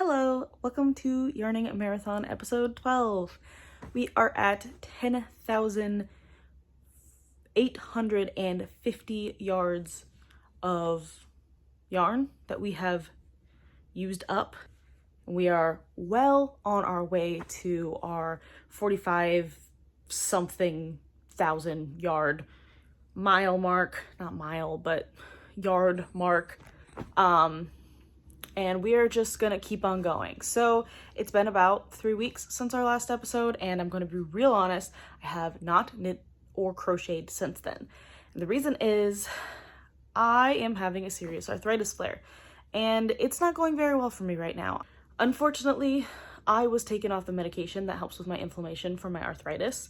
Hello, welcome to Yarning Marathon episode 12. We are at 10,850 yards of yarn that we have used up. We are well on our way to our 45 something thousand yard mile mark, not mile, but yard mark. And we are just gonna keep on going. So it's been about 3 weeks since our last episode, and I'm gonna be real honest, I have not knit or crocheted since then. And the reason is I am having a serious arthritis flare, and it's not going very well for me right now. Unfortunately, I was taken off the medication that helps with my inflammation for my arthritis,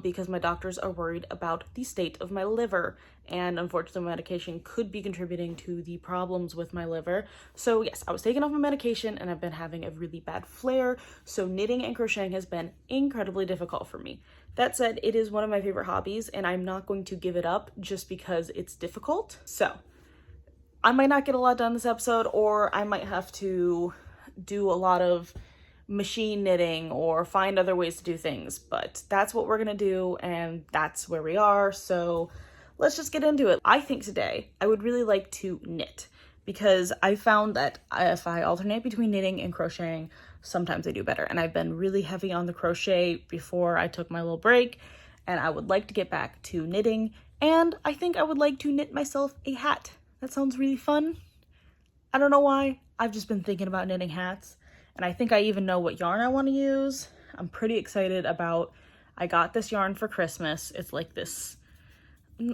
because my doctors are worried about the state of my liver, and unfortunately medication could be contributing to the problems with my liver. So yes, I was taken off my medication and I've been having a really bad flare, so knitting and crocheting has been incredibly difficult for me. That said, it is one of my favorite hobbies and I'm not going to give it up just because it's difficult. So I might not get a lot done this episode, or I might have to do a lot of machine knitting or find other ways to do things, but that's what we're gonna do and that's where we are. So let's just get into it. I think today I would really like to knit, because I found that if I alternate between knitting and crocheting, sometimes I do better. And I've been really heavy on the crochet before I took my little break, and I would like to get back to knitting, and I think I would like to knit myself a hat. That sounds really fun. I don't know why, I've just been thinking about knitting hats. And I think I even know what yarn I want to use. I'm pretty excited about, I got this yarn for Christmas. It's like this,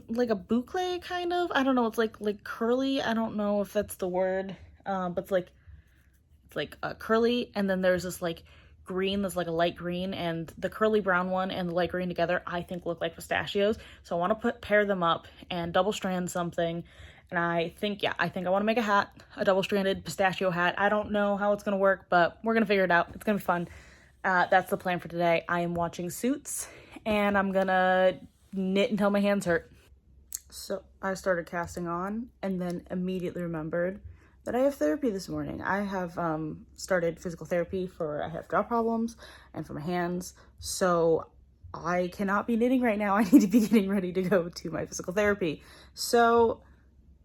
like a boucle kind of. I don't know, it's like curly. I don't know if that's the word, but it's like curly. And then there's this like green that's like a light green, and the curly brown one and the light green together I think look like pistachios. So I want to pair them up and double strand something. And I think I want to make a hat, a double-stranded pistachio hat. I don't know how it's going to work, but we're going to figure it out. It's going to be fun. That's the plan for today. I am watching Suits, and I'm going to knit until my hands hurt. So I started casting on, and then immediately remembered that I have therapy this morning. I have started physical therapy I have jaw problems and for my hands. So I cannot be knitting right now. I need to be getting ready to go to my physical therapy. So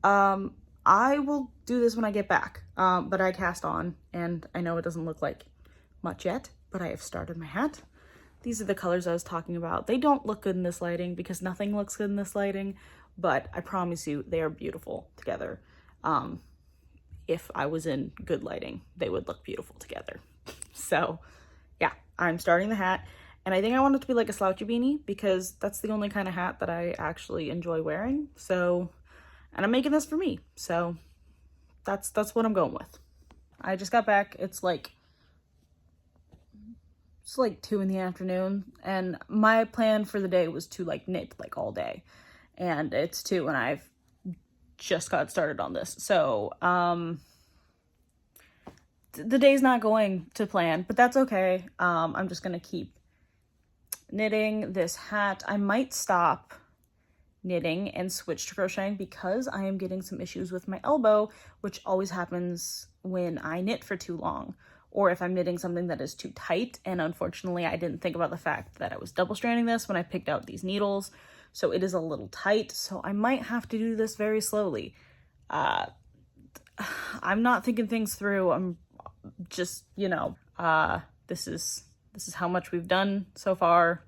I will do this when I get back, but I cast on, and I know it doesn't look like much yet, but I have started my hat. These are the colors I was talking about. They don't look good in this lighting because nothing looks good in this lighting, but I promise you they are beautiful together. If I was in good lighting, they would look beautiful together. So yeah, I'm starting the hat, and I think I want it to be like a slouchy beanie because that's the only kind of hat that I actually enjoy wearing. So, and I'm making this for me, so that's what I'm going with. I just got back. It's like 2 in the afternoon, and my plan for the day was to like knit like all day, and it's 2 and I've just got started on this. So the day's not going to plan, but that's okay. I'm just gonna keep knitting this hat. I might stop knitting and switch to crocheting because I am getting some issues with my elbow, which always happens when I knit for too long, or if I'm knitting something that is too tight. And unfortunately I didn't think about the fact that I was double stranding this when I picked out these needles, so it is a little tight. So I might have to do this very slowly. I'm not thinking things through. I'm just, this is how much we've done so far.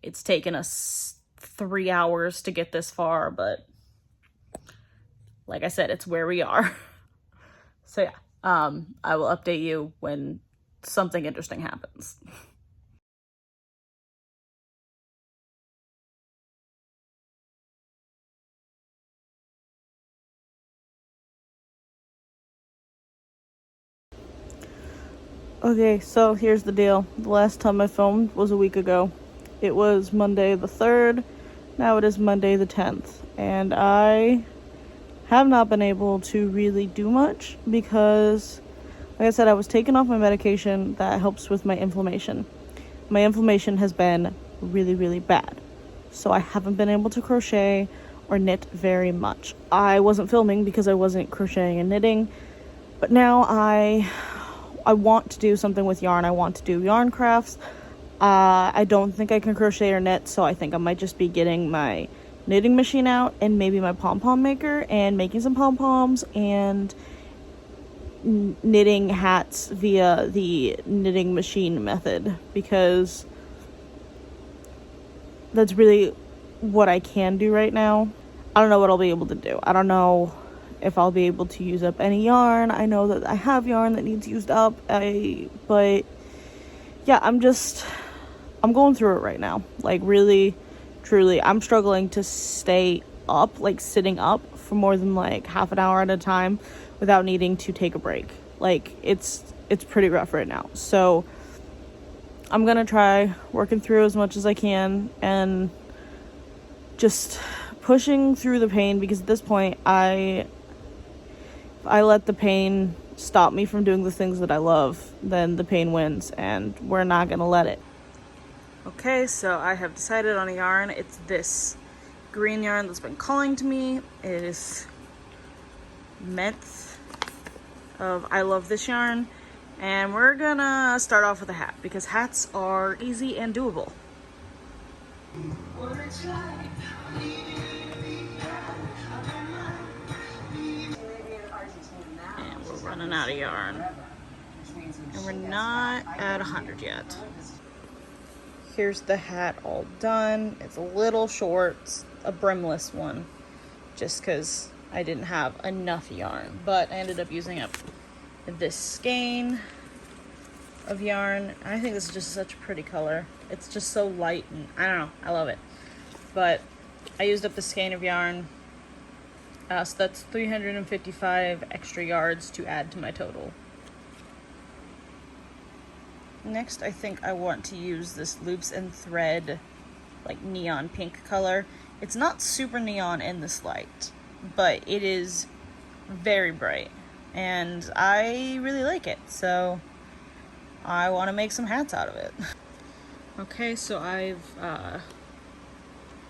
It's taken us 3 hours to get this far, but like I said, it's where we are. So yeah, I will update you when something interesting happens. Okay, so here's the deal. The last time I filmed was a week ago. It was Monday the 3rd. Now it is Monday the 10th. And I have not been able to really do much because, like I said, I was taking off my medication that helps with my inflammation. My inflammation has been really, really bad. So I haven't been able to crochet or knit very much. I wasn't filming because I wasn't crocheting and knitting. But now I want to do something with yarn. I want to do yarn crafts. I don't think I can crochet or knit, so I think I might just be getting my knitting machine out and maybe my pom-pom maker and making some pom-poms and knitting hats via the knitting machine method, because that's really what I can do right now. I don't know what I'll be able to do. I don't know if I'll be able to use up any yarn. I know that I have yarn that needs used up. But yeah, I'm going through it right now. Like, really, truly, I'm struggling to stay up, like sitting up for more than like half an hour at a time without needing to take a break. Like, it's pretty rough right now. So I'm gonna try working through as much as I can and just pushing through the pain, because at this point I let the pain stop me from doing the things that I love, then the pain wins, and we're not gonna let it. Okay, so I have decided on a yarn. It's this green yarn that's been calling to me. It is Menthe of I Love This Yarn. And we're gonna start off with a hat, because hats are easy and doable. And we're running out of yarn. And we're not at 100 yet. Here's the hat all done. It's a little short, a brimless one, just because I didn't have enough yarn. But I ended up using up this skein of yarn. I think this is just such a pretty color. It's just so light, and I don't know, I love it. But I used up the skein of yarn, so that's 355 extra yards to add to my total. Next, I think I want to use this Loops and Thread, like neon pink color. It's not super neon in this light, but it is very bright, and I really like it, so I want to make some hats out of it. Okay, so I've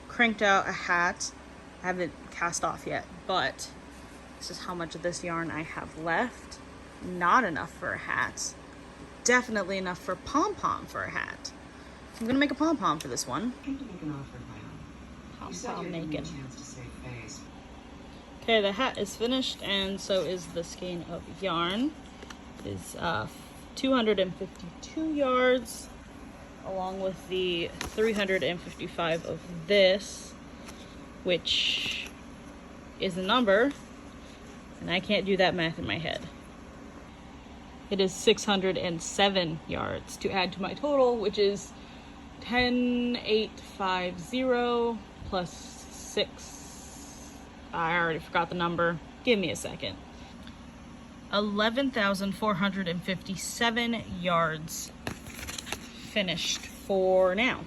cranked out a hat. I haven't cast off yet, but this is how much of this yarn I have left. Not enough for a hat. Definitely enough for pom-pom for a hat. So I'm gonna make a pom-pom for this one. Pom-pom making. Okay, the hat is finished, and so is the skein of yarn. It is 252 yards, along with the 355 of this, which is a number, and I can't do that math in my head. It is 607 yards to add to my total, which is 10,850 plus 6. I already forgot the number. Give me a second. 11,457 yards finished for now.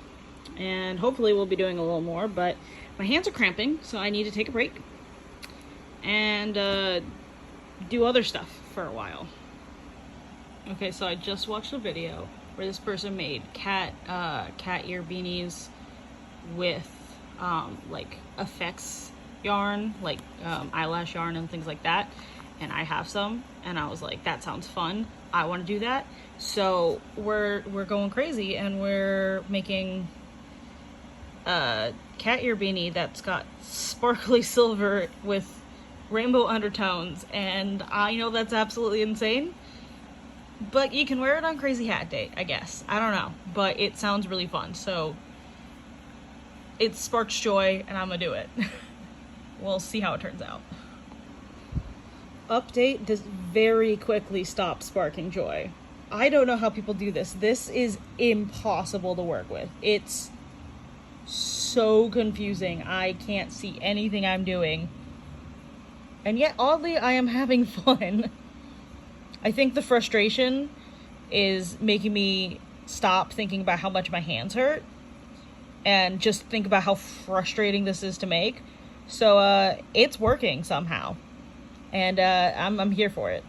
And hopefully we'll be doing a little more, but my hands are cramping, so I need to take a break and do other stuff for a while. Okay, so I just watched a video where this person made cat ear beanies with like effects yarn, like eyelash yarn and things like that. And I have some, and I was like, that sounds fun. I want to do that. So we're going crazy, and we're making a cat ear beanie that's got sparkly silver with rainbow undertones, and I know that's absolutely insane. But you can wear it on Crazy Hat Day, I guess. I don't know. But it sounds really fun. So it sparks joy, and I'm gonna do it. We'll see how it turns out. Update, this very quickly stopped sparking joy. I don't know how people do this. This is impossible to work with. It's so confusing. I can't see anything I'm doing. And yet, oddly, I am having fun. I think the frustration is making me stop thinking about how much my hands hurt and just think about how frustrating this is to make. So it's working somehow, and I'm here for it.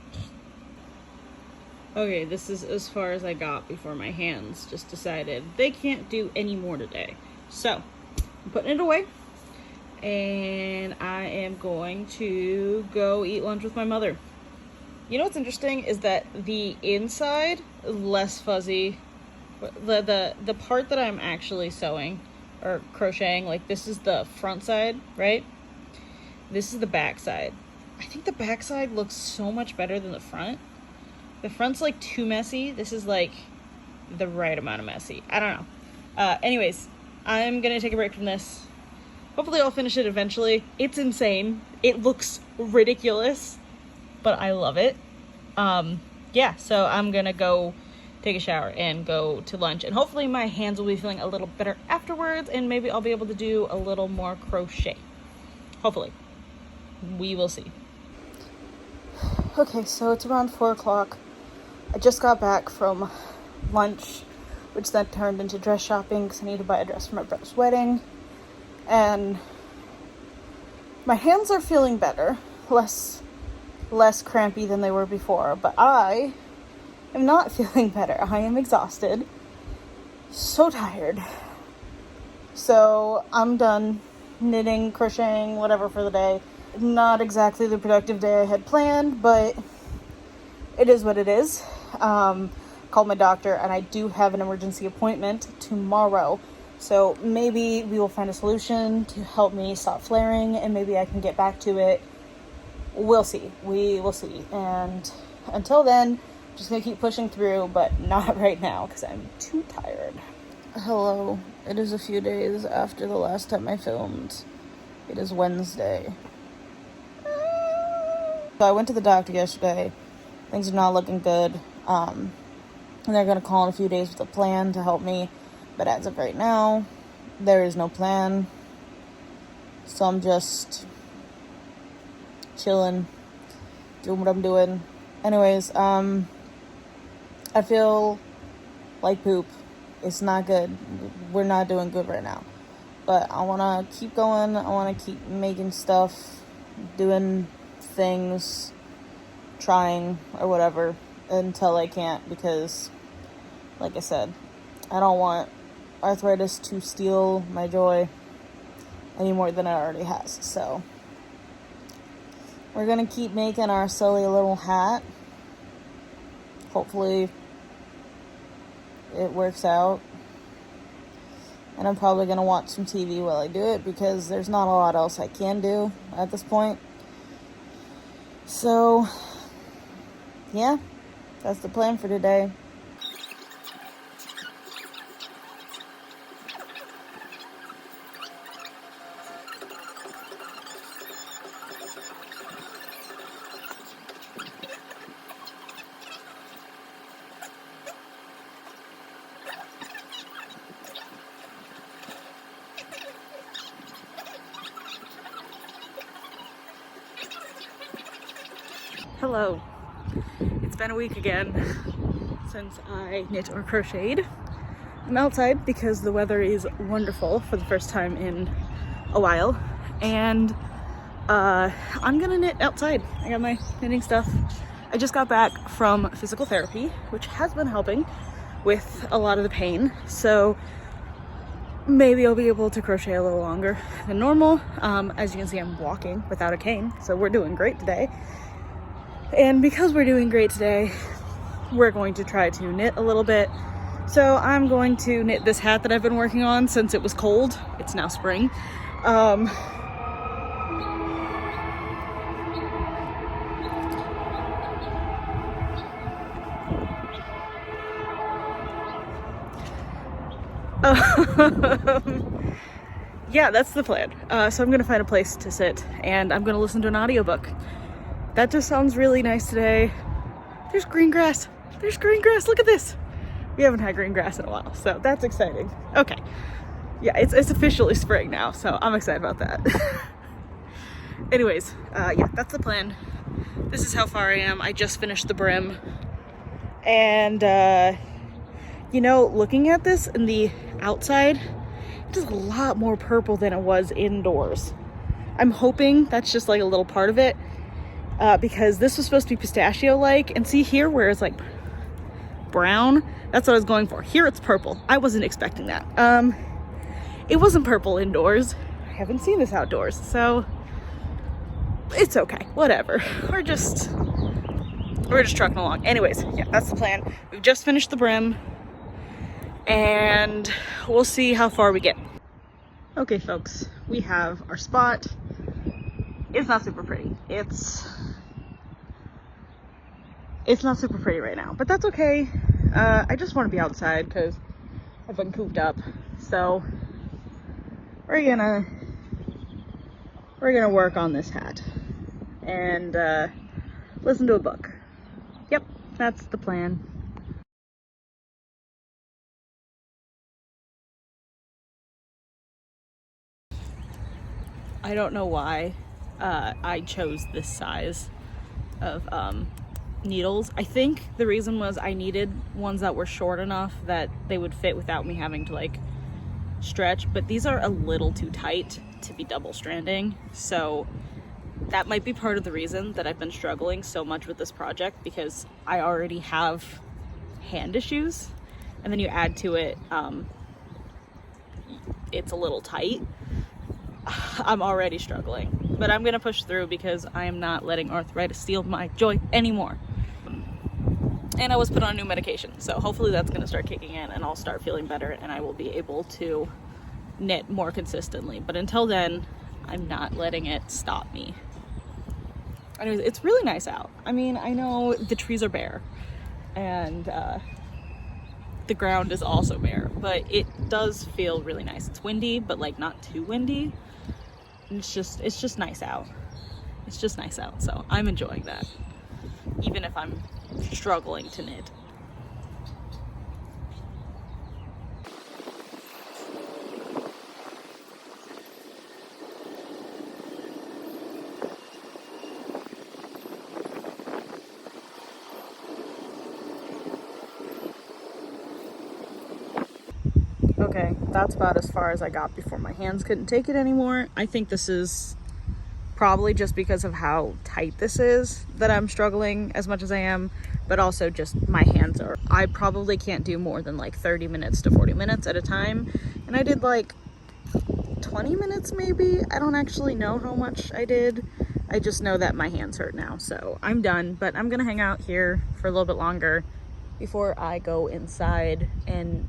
Okay, this is as far as I got before my hands just decided they can't do any more today. So I'm putting it away, and I am going to go eat lunch with my mother. You know what's interesting is that the inside is less fuzzy. The part that I'm actually sewing or crocheting, like this is the front side, right? This is the back side. I think the back side looks so much better than the front. The front's like too messy. This is like the right amount of messy. I don't know. Anyways, I'm gonna take a break from this. Hopefully I'll finish it eventually. It's insane. It looks ridiculous, but I love it. Yeah, so I'm gonna go take a shower and go to lunch, and hopefully my hands will be feeling a little better afterwards, and maybe I'll be able to do a little more crochet. Hopefully. We will see. Okay, so it's around 4 o'clock. I just got back from lunch, which then turned into dress shopping because I need to buy a dress for my brother's wedding. And my hands are feeling better, less crampy than they were before, but I am not feeling better. I am exhausted, so tired. So I'm done knitting, crocheting, whatever for the day. Not exactly the productive day I had planned, but it is what it is. Called my doctor, and I do have an emergency appointment tomorrow. So maybe we will find a solution to help me stop flaring, and maybe I can get back to it. We'll see. We will see. And until then, I'm just gonna keep pushing through, but not right now because I'm too tired. Hello. It is a few days after the last time I filmed. It is Wednesday. So I went to the doctor yesterday. Things are not looking good. And they're going to call in a few days with a plan to help me. But as of right now, there is no plan. So I'm just chilling, doing what I'm doing. Anyways, I feel like poop. It's not good. We're not doing good right now. But I want to keep going. I want to keep making stuff, doing things, trying or whatever until I can't, because like I said, I don't want arthritis to steal my joy any more than it already has. So we're gonna keep making our silly little hat. Hopefully it works out. And I'm probably gonna watch some TV while I do it, because there's not a lot else I can do at this point. So, yeah, that's the plan for today. Hello. It's been a week again since I knit or crocheted. I'm outside because the weather is wonderful for the first time in a while, and I'm gonna knit outside. I got my knitting stuff. I just got back from physical therapy, which has been helping with a lot of the pain, so maybe I'll be able to crochet a little longer than normal. As you can see, I'm walking without a cane, so we're doing great today. And because we're doing great today, we're going to try to knit a little bit. So I'm going to knit this hat that I've been working on since it was cold. It's now spring. Yeah, that's the plan. So I'm gonna find a place to sit, and I'm gonna listen to an audiobook. That just sounds really nice today. There's green grass. There's green grass. Look at this. We haven't had green grass in a while, so that's exciting. Okay. Yeah, it's officially spring now, so I'm excited about that. Anyways, yeah, that's the plan. This is how far I am. I just finished the brim. And, you know, looking at this in the outside, it's a lot more purple than it was indoors. I'm hoping that's just like a little part of it. Because this was supposed to be pistachio-like, and see here where it's like brown, that's what I was going for. Here it's purple. I wasn't expecting that. It wasn't purple indoors. I haven't seen this outdoors, so it's okay, whatever. we're just trucking along. Anyways, yeah, that's the plan. We've just finished the brim and we'll see how far we get. Okay folks, we have our spot. It's not super pretty. It's not super pretty right now, but that's okay. I just want to be outside because I've been cooped up. So we're gonna work on this hat and listen to a book. Yep, that's the plan. I don't know why I chose this size of needles. I think the reason was I needed ones that were short enough that they would fit without me having to like stretch, but these are a little too tight to be double stranding, so that might be part of the reason that I've been struggling so much with this project, because I already have hand issues and then you add to it it's a little tight. I'm already struggling, but I'm gonna push through because I am not letting arthritis steal my joy anymore. And I was put on new medication, so hopefully that's gonna start kicking in and I'll start feeling better and I will be able to knit more consistently. But until then, I'm not letting it stop me. Anyways, it's really nice out. I mean, I know the trees are bare and the ground is also bare, but it does feel really nice. It's windy, but like not too windy. It's just nice out. It's just nice out, so I'm enjoying that, even if I'm struggling to knit. Okay, that's about as far as I got before my hands couldn't take it anymore. I think this is probably just because of how tight this is that I'm struggling as much as I am, but also just my hands are. I probably can't do more than like 30 minutes to 40 minutes at a time. And I did like 20 minutes maybe. I don't actually know how much I did. I just know that my hands hurt now. So I'm done, but I'm gonna hang out here for a little bit longer before I go inside. And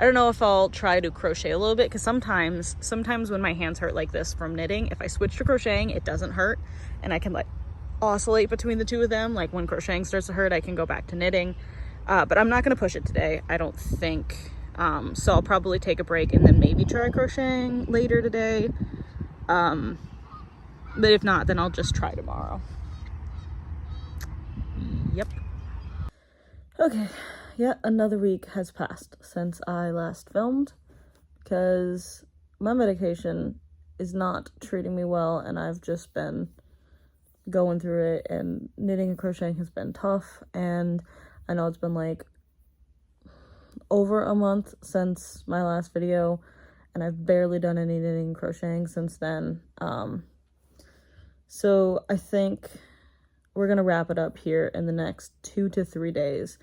I don't know if I'll try to crochet a little bit, because sometimes when my hands hurt like this from knitting, if I switch to crocheting, it doesn't hurt and I can like oscillate between the two of them. Like when crocheting starts to hurt, I can go back to knitting, but I'm not going to push it today, I don't think. So I'll probably take a break and then maybe try crocheting later today. But if not, then I'll just try tomorrow. Yep. Okay. Yet another week has passed since I last filmed, because my medication is not treating me well and I've just been going through it, and knitting and crocheting has been tough. And I know it's been like over a month since my last video and I've barely done any knitting and crocheting since then. So I think we're gonna wrap it up here in the next 2 to 3 days,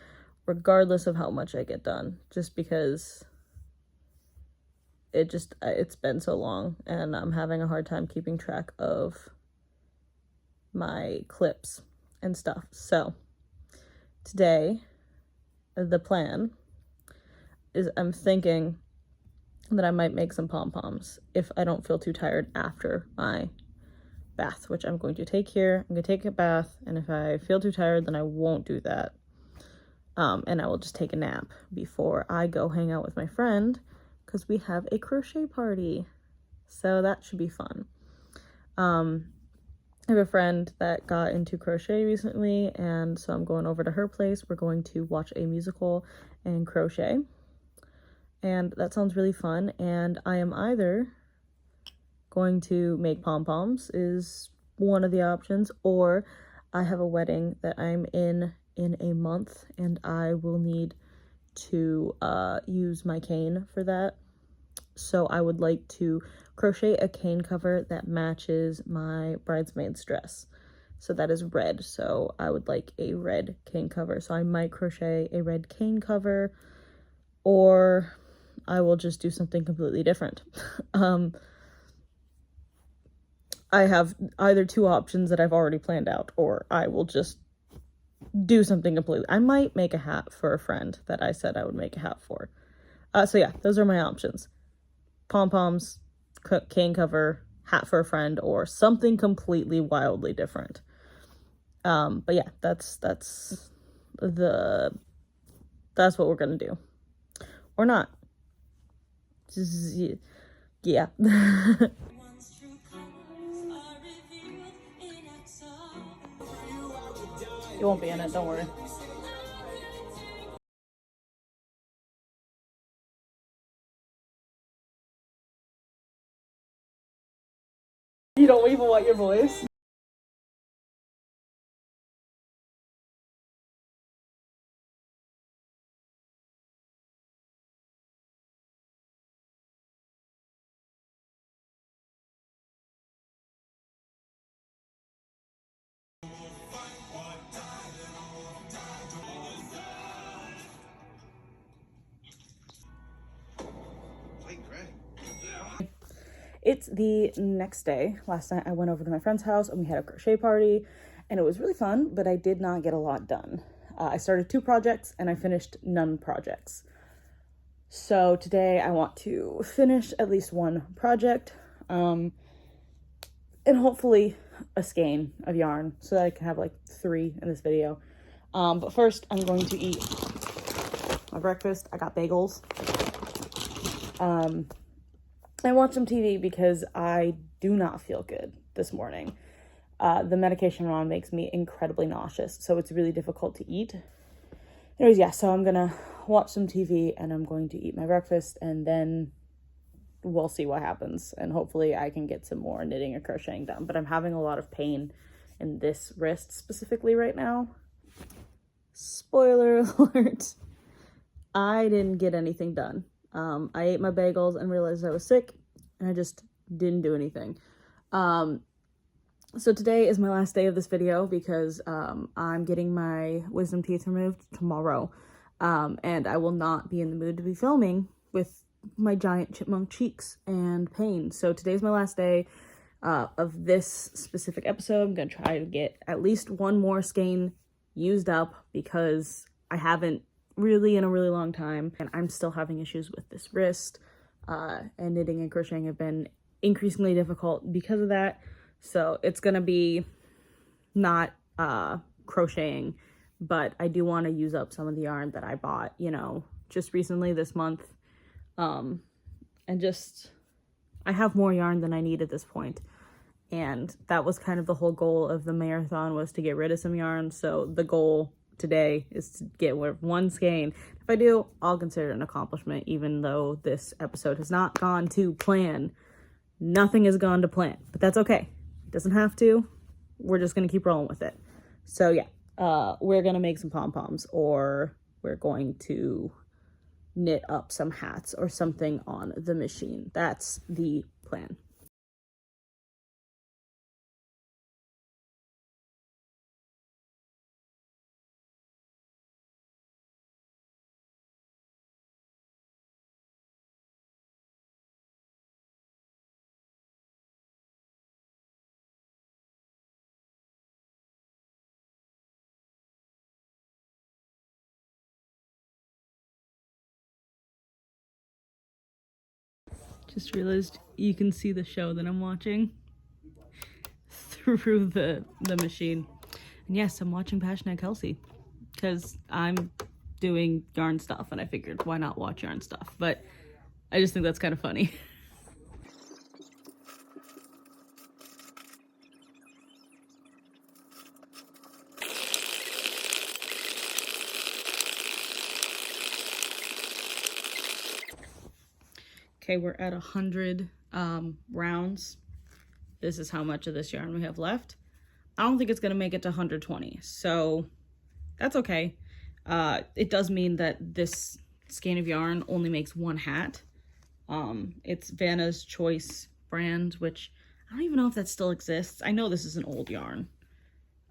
regardless of how much I get done, just because it's been so long and I'm having a hard time keeping track of my clips and stuff. So today, the plan is I'm thinking that I might make some pom-poms if I don't feel too tired after my bath, which I'm going to take here. I'm gonna take a bath, and if I feel too tired, then I won't do that. And I will just take a nap before I go hang out with my friend, because we have a crochet party. So that should be fun. I have a friend that got into crochet recently, and so I'm going over to her place. We're going to watch a musical and crochet. And that sounds really fun. And I am either going to make pom-poms, is one of the options, or I have a wedding that I'm in a month and I will need to use my cane for that. So I would like to crochet a cane cover that matches my bridesmaid's dress. So that is red, so I would like a red cane cover. So I might crochet a red cane cover, or I will just do something completely different. I have either two options that I've already planned out, or I will just do something completely. I might make a hat for a friend that I said I would make a hat for. So yeah, those are my options. Pom-poms, cane cover, hat for a friend, or something completely wildly different. But yeah, that's what we're gonna do. Or not. Yeah. You won't be in it, don't worry. You don't even want your voice? It's the next day. Last night I went over to my friend's house and we had a crochet party and it was really fun, but I did not get a lot done. I started 2 projects and I finished none projects. So today I want to finish at least 1 project, and hopefully a skein of yarn so that I can have like 3 in this video. But first I'm going to eat my breakfast. I got bagels. I watched some TV because I do not feel good this morning. The medication I'm on makes me incredibly nauseous, so it's really difficult to eat. Anyways, yeah, so I'm gonna watch some TV and I'm going to eat my breakfast and then we'll see what happens. And hopefully I can get some more knitting or crocheting done. But I'm having a lot of pain in this wrist specifically right now. Spoiler alert. I didn't get anything done. I ate my bagels and realized I was sick and I just didn't do anything. So today is my last day of this video because I'm getting my wisdom teeth removed tomorrow. And I will not be in the mood to be filming with my giant chipmunk cheeks and pain. So today's my last day of this specific episode. I'm going to try to get at least 1 more skein used up because I haven't really in a really long time and I'm still having issues with this wrist, and knitting and crocheting have been increasingly difficult because of that. So it's gonna be not crocheting, but I do want to use up some of the yarn that I bought, you know, just recently this month. And just I have more yarn than I need at this point. And that was kind of the whole goal of the marathon, was to get rid of some yarn. So the goal today is to get 1 skein. If I do, I'll consider it an accomplishment, even though this episode has not gone to plan. Nothing has gone to plan, but that's okay. It doesn't have to. We're just gonna keep rolling with it. So yeah, we're gonna make some pom-poms, or we're going to knit up some hats or something on the machine. That's the plan. Just realized you can see the show that I'm watching through the machine. And yes, I'm watching Passionate Kelsey because I'm doing yarn stuff and I figured why not watch yarn stuff. But I just think that's kind of funny. Okay, we're at 100 rounds. This is how much of this yarn we have left. I don't think it's gonna make it to 120, so that's okay. It does mean that this skein of yarn only makes 1 hat. It's Vanna's Choice brand, which I don't even know if that still exists. I know this is an old yarn.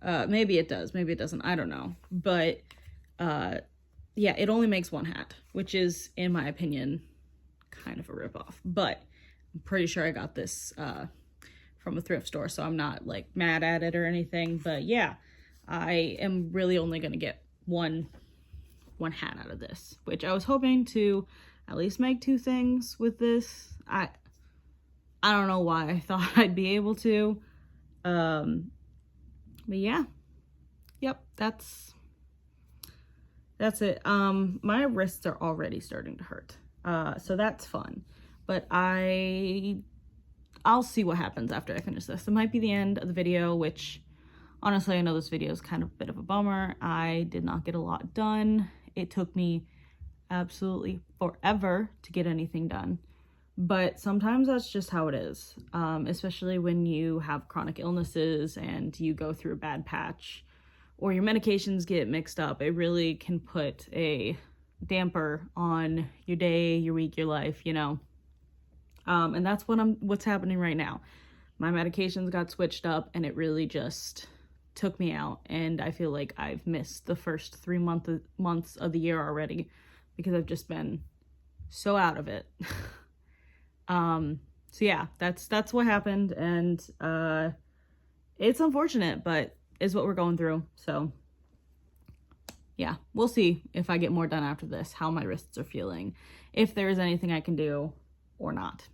Maybe it does, maybe it doesn't, I don't know. But yeah, it only makes 1 hat, which is, in my opinion, kind of a ripoff. But I'm pretty sure I got this from a thrift store, so I'm not like mad at it or anything. But yeah, I am really only going to get one hat out of this, which I was hoping to at least make 2 things with this. I don't know why I thought I'd be able to. But yeah. Yep, that's it. My wrists are already starting to hurt. So that's fun. But I'll see what happens after I finish this. It might be the end of the video, which honestly, I know this video is kind of a bit of a bummer. I did not get a lot done. It took me absolutely forever to get anything done. But sometimes that's just how it is, especially when you have chronic illnesses and you go through a bad patch or your medications get mixed up. It really can put a damper on your day, your week, your life, you know. And that's what's happening right now. My medications got switched up and it really just took me out, and I feel like I've missed the first 3 months of the year already because I've just been so out of it. So yeah, that's what happened, and it's unfortunate, but is what we're going through. So yeah, we'll see if I get more done after this, how my wrists are feeling, if there is anything I can do or not.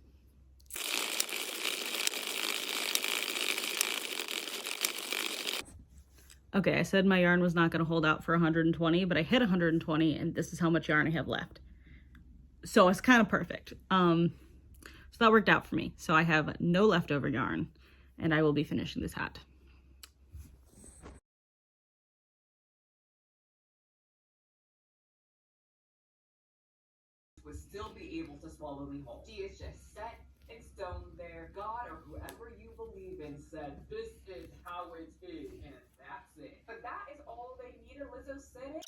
Okay, I said my yarn was not going to hold out for 120, but I hit 120, and this is how much yarn I have left. So it's kind of perfect. So that worked out for me. So I have no leftover yarn, and I will be finishing this hat. Would still be able to swallow me whole. She is just set in stone there. God or whoever you believe in said, this is how it is, and that's it. But that is all they needed. Lizzo said it.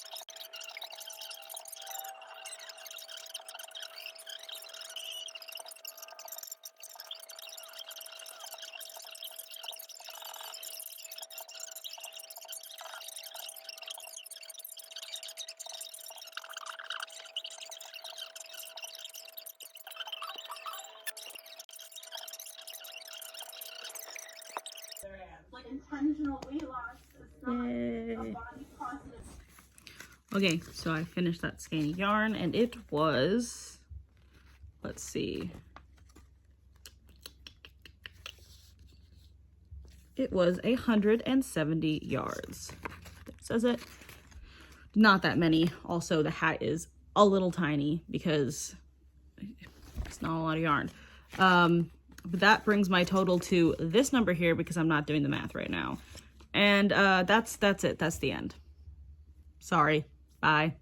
Like intentional weight loss. It's not a body positive. Okay, so I finished that skein of yarn, and it was, let's see, it was 170 yards. There it says it. Not that many. Also, the hat is a little tiny because it's not a lot of yarn. But that brings my total to this number here because I'm not doing the math right now. And that's it. That's the end. Sorry. Bye.